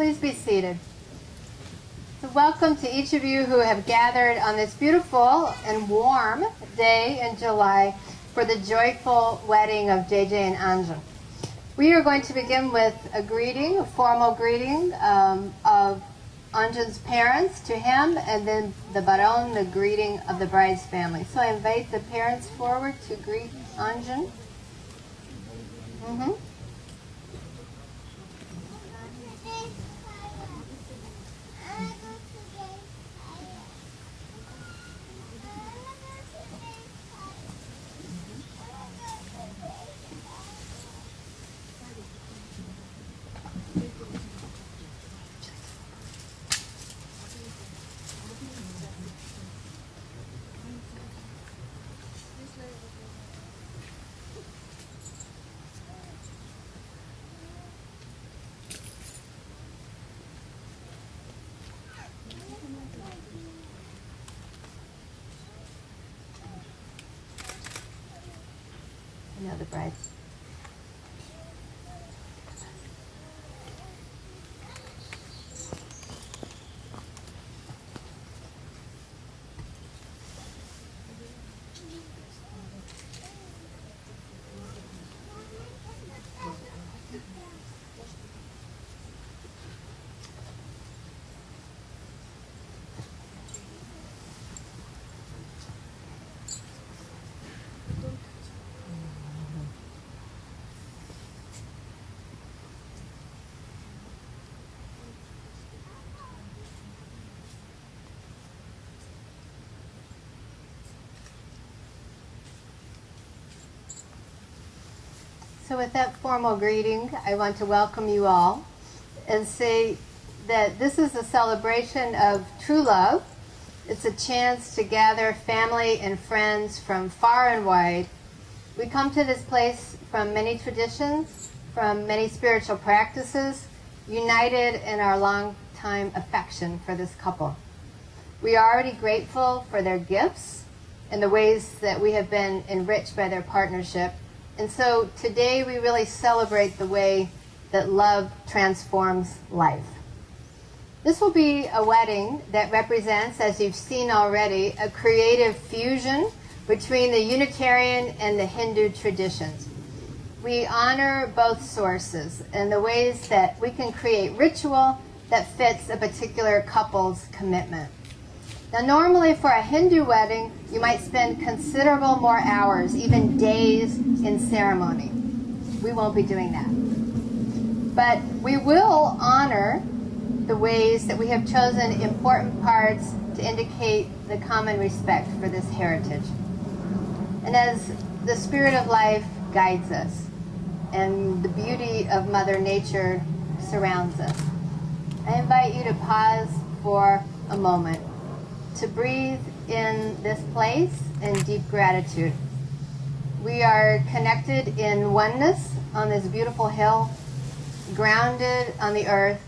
Please be seated. So welcome to each of you who have gathered on this beautiful and warm day in July for the joyful wedding of JJ and Anjon. We are going to begin with a greeting, a formal greeting of Anjon's parents to him, and then the Baron, the greeting of the bride's family. So I invite the parents forward to greet Anjon. Now the bride. So with that formal greeting, I want to welcome you all and say that this is a celebration of true love. It's a chance to gather family and friends from far and wide. We come to this place from many traditions, from many spiritual practices, united in our long-time affection for this couple. We are already grateful for their gifts and the ways that we have been enriched by their partnership. And so today we really celebrate the way that love transforms life. This will be a wedding that represents, as you've seen already, a creative fusion between the Unitarian and the Hindu traditions. We honor both sources and the ways that we can create ritual that fits a particular couple's commitment. Now, normally for a Hindu wedding, you might spend considerable more hours, even days, in ceremony. We won't be doing that. But we will honor the ways that we have chosen important parts to indicate the common respect for this heritage. And as the spirit of life guides us and the beauty of Mother Nature surrounds us, I invite you to pause for a moment to breathe in this place in deep gratitude. We are connected in oneness on this beautiful hill, grounded on the earth,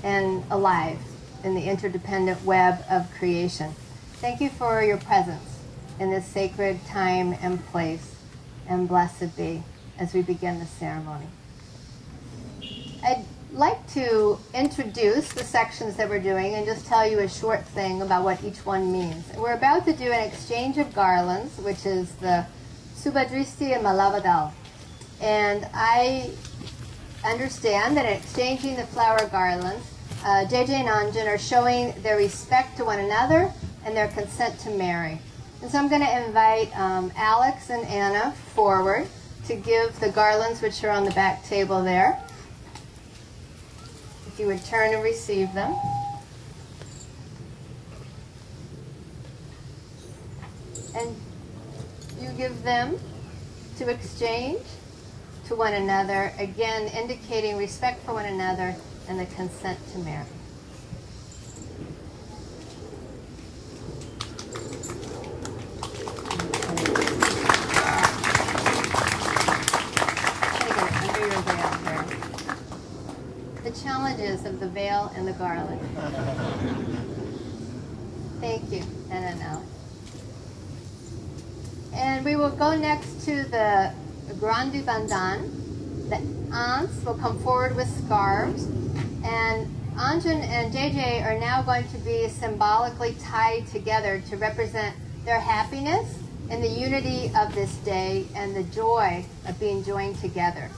and alive in the interdependent web of creation. Thank you for your presence in this sacred time and place, and blessed be as we begin the ceremony. I'd like to introduce the sections that we're doing and just tell you a short thing about what each one means. We're about to do an exchange of garlands, which is the Subhadristi and Malavadal. And I understand that in exchanging the flower garlands, JJ and Anjon are showing their respect to one another and their consent to marry. And so I'm going to invite Alex and Anna forward to give the garlands, which are on the back table there. If you would turn and receive them. And you give them to exchange to one another, again indicating respect for one another and the consent to marry. Under your veil there. The challenges of the veil and the garland. Thank you, Anna and Alex. And we will go next to the Grandi Bandan. The aunts will come forward with scarves, and Anjon and JJ are now going to be symbolically tied together to represent their happiness and the unity of this day and the joy of being joined together.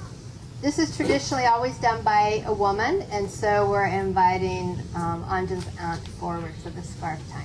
This is traditionally always done by a woman, and so we're inviting Anjon's aunt forward for the scarf tying.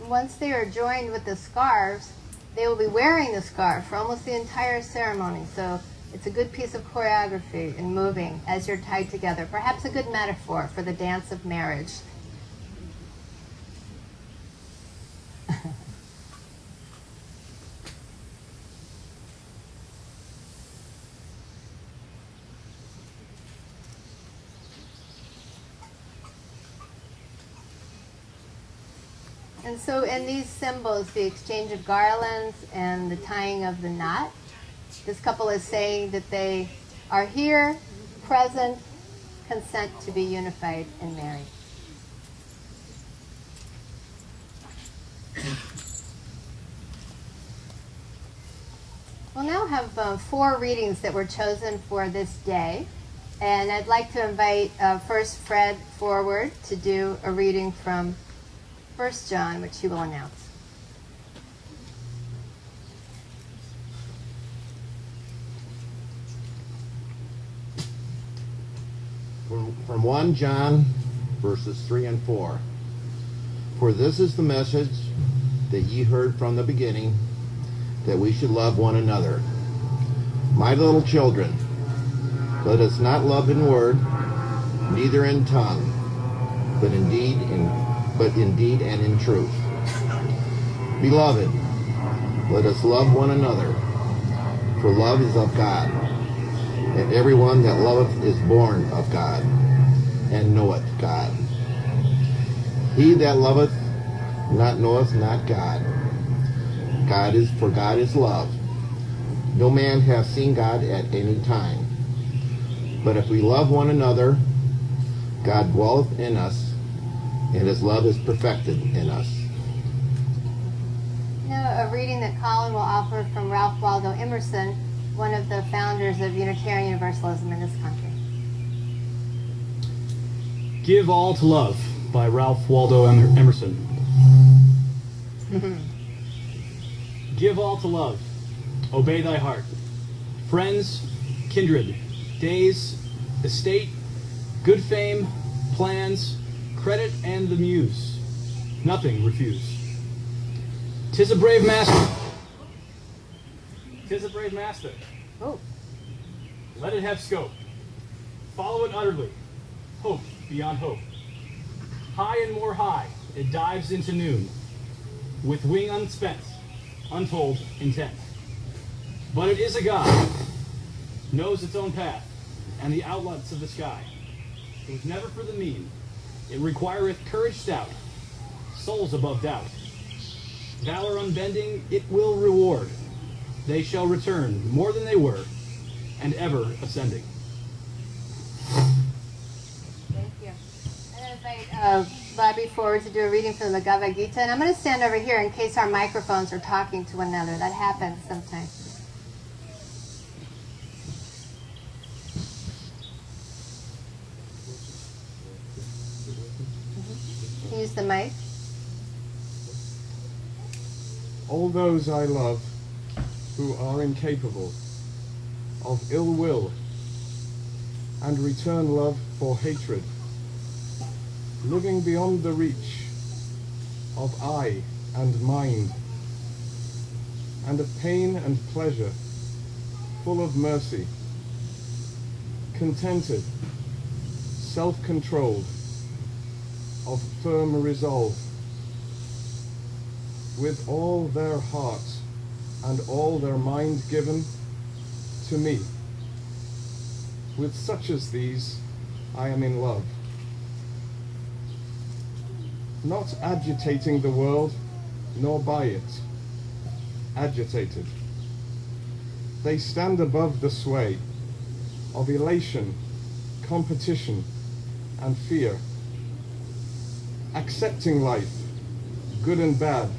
Once they are joined with the scarves, they will be wearing the scarf for almost the entire ceremony. So it's a good piece of choreography and moving as you're tied together. Perhaps a good metaphor for the dance of marriage. And so in these symbols, the exchange of garlands and the tying of the knot, this couple is saying that they are here, present, consent to be unified and married. We'll now have 4 readings that were chosen for this day. And I'd like to invite first Fred forward to do a reading from 1 John, which he will announce. From 1 John, verses 3 and 4. For this is the message that ye heard from the beginning, that we should love one another. My little children, let us not love in word, neither in tongue, but in deed and in truth. Beloved, let us love one another, for love is of God, and everyone that loveth is born of God, and knoweth God. He that loveth not knoweth not God. God is love. No man hath seen God at any time. But if we love one another, God dwelleth in us, and his love is perfected in us. Now, a reading that Colin will offer from Ralph Waldo Emerson, one of the founders of Unitarian Universalism in this country. Give All to Love by Ralph Waldo Emerson. Give all to love. Obey thy heart. Friends, kindred, days, estate, good fame, plans, credit, and the muse. Nothing refuse. 'Tis a brave master. 'Tis a brave master. Oh. Let it have scope. Follow it utterly. Hope beyond hope. High and more high, it dives into noon. With wing unspent, untold intent. But it is a God, knows its own path, and the outlets of the sky. It was never for the mean. It requireth courage stout, souls above doubt. Valor unbending, it will reward. They shall return more than they were, and ever ascending. Thank you. I'm going to invite Bobby forward to do a reading from the Bhagavad Gita. And I'm going to stand over here in case our microphones are talking to one another. That happens sometimes. Use the mic. All those I love who are incapable of ill will and return love for hatred, living beyond the reach of eye and mind, and of pain and pleasure, full of mercy, contented, self-controlled, of firm resolve, with all their heart and all their mind given to me. With such as these, I am in love. Not agitating the world, nor by it agitated. They stand above the sway of elation, competition, and fear, accepting life, good and bad,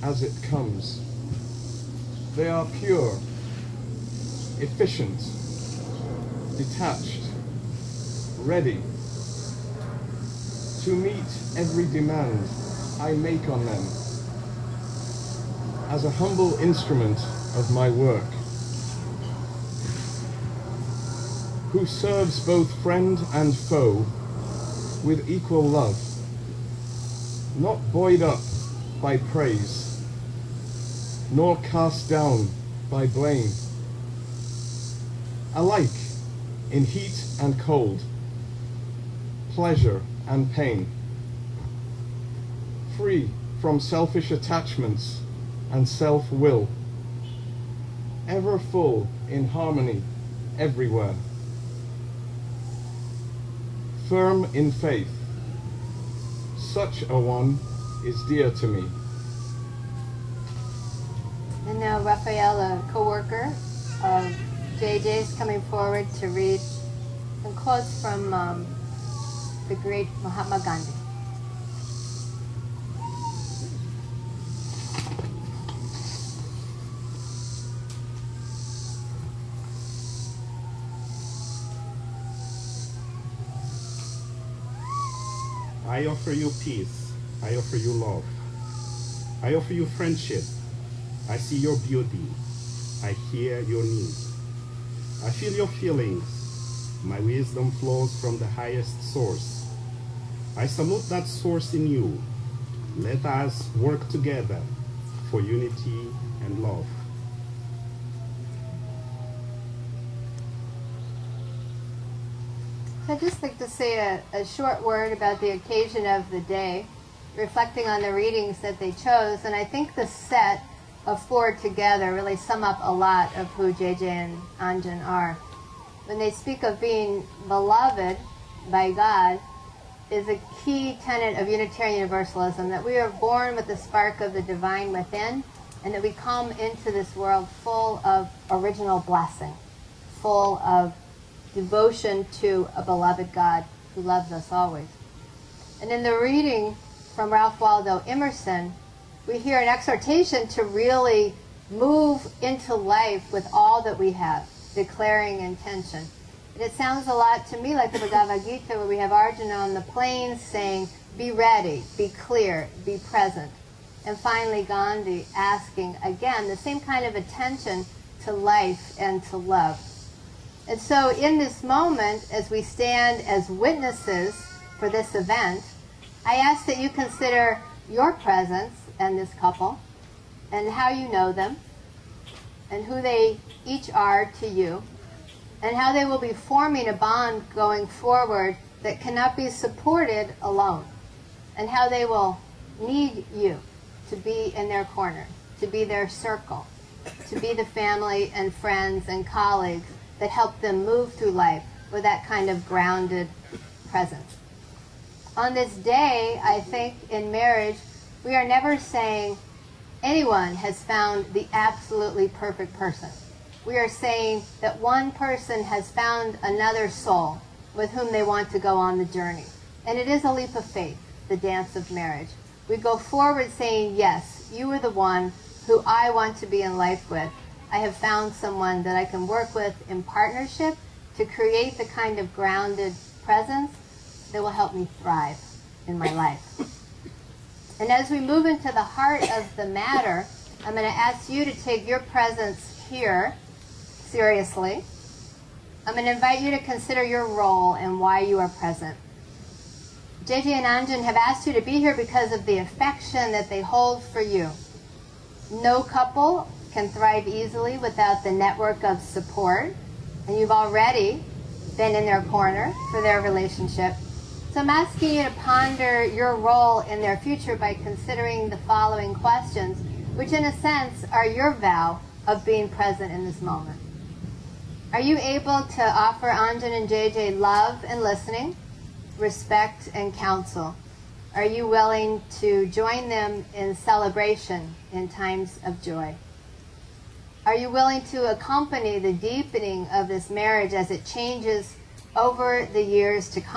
as it comes. They are pure, efficient, detached, ready to meet every demand I make on them as a humble instrument of my work, who serves both friend and foe with equal love, not buoyed up by praise, nor cast down by blame, alike in heat and cold, pleasure and pain, free from selfish attachments and self-will, ever full in harmony everywhere, firm in faith. Such a one is dear to me. And now Raphael, a co-worker of JJ's, coming forward to read some quotes from the great Mahatma Gandhi. I offer you peace. I offer you love. I offer you friendship. I see your beauty. I hear your need. I feel your feelings. My wisdom flows from the highest source. I salute that source in you. Let us work together for unity and love. I'd just like to say a short word about the occasion of the day, reflecting on the readings that they chose, and I think the set of four together really sum up a lot of who JJ and Anjon are. When they speak of being beloved by God, is a key tenet of Unitarian Universalism, that we are born with the spark of the divine within, and that we come into this world full of original blessing, full of devotion to a beloved God who loves us always. And in the reading from Ralph Waldo Emerson, we hear an exhortation to really move into life with all that we have, declaring intention. And it sounds a lot to me like the Bhagavad Gita, where we have Arjuna on the plains saying, be ready, be clear, be present. And finally Gandhi asking, again, the same kind of attention to life and to love. And so in this moment, as we stand as witnesses for this event, I ask that you consider your presence and this couple, and how you know them, and who they each are to you, and how they will be forming a bond going forward that cannot be supported alone, and how they will need you to be in their corner, to be their circle, to be the family and friends and colleagues that help them move through life with that kind of grounded presence. On this day, I think, in marriage, we are never saying anyone has found the absolutely perfect person. We are saying that one person has found another soul with whom they want to go on the journey. And it is a leap of faith, the dance of marriage. We go forward saying, yes, you are the one who I want to be in life with. I have found someone that I can work with in partnership to create the kind of grounded presence that will help me thrive in my life. And as we move into the heart of the matter, I'm going to ask you to take your presence here seriously. I'm going to invite you to consider your role and why you are present. JJ and Anjon have asked you to be here because of the affection that they hold for you. No couple can thrive easily without the network of support, and you've already been in their corner for their relationship. So I'm asking you to ponder your role in their future by considering the following questions, which in a sense are your vow of being present in this moment. Are you able to offer Anjon and JJ love and listening, respect and counsel? Are you willing to join them in celebration in times of joy? Are you willing to accompany the deepening of this marriage as it changes over the years to come?